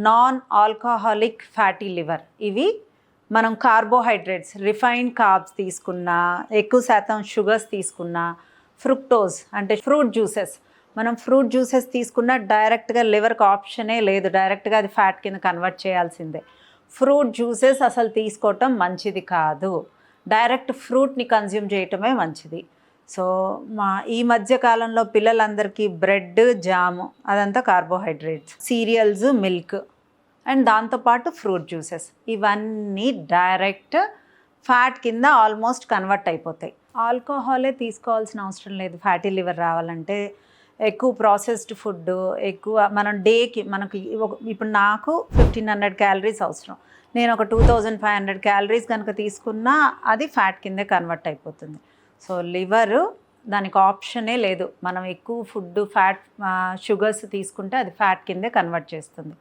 Non alcoholic fatty liver. ఇవి మనం carbohydrates, refined carbs తీసుకున్నా, ఎక్కువ శాతం షుగర్స్ తీసుకున్నా, ఫ్రుక్టోజ్ అంటే ఫ్రూట్ జ్యూసెస్, మనం ఫ్రూట్ జ్యూసెస్ తీసుకున్న డైరెక్ట్గా లివర్కి ఆప్షనే లేదు, డైరెక్ట్గా అది ఫ్యాట్ కింద కన్వర్ట్ చేయాల్సిందే. ఫ్రూట్ జ్యూసెస్ అసలు తీసుకోవటం మంచిది కాదు, డైరెక్ట్ ఫ్రూట్ని కన్జ్యూమ్ చేయటమే మంచిది. సో ఈ మధ్య కాలంలో పిల్లలందరికీ బ్రెడ్, జాము అదంతా కార్బోహైడ్రేట్స్, సీరియల్స్, మిల్క్ అండ్ దాంతోపాటు ఫ్రూట్ జ్యూసెస్ ఇవన్నీ డైరెక్ట్ ఫ్యాట్ కింద ఆల్మోస్ట్ కన్వర్ట్ అయిపోతాయి. ఆల్కహాలే తీసుకోవాల్సిన అవసరం లేదు ఫ్యాటీ లివర్ రావాలంటే. ఎక్కువ ప్రాసెస్డ్ ఫుడ్, ఎక్కువ మనం డేకి మనకి ఇప్పుడు నాకు 1500 క్యాలరీస్ అవసరం, నేను ఒక 2500 క్యాలరీస్ కనుక తీసుకున్నా అది ఫ్యాట్ కిందే కన్వర్ట్ అయిపోతుంది. సో లివరు దానికి ఆప్షనే లేదు, మనం ఎక్కువ ఫుడ్ ఫ్యాట్ షుగర్స్ తీసుకుంటే అది ఫ్యాట్ కిందే కన్వర్ట్ చేస్తుంది.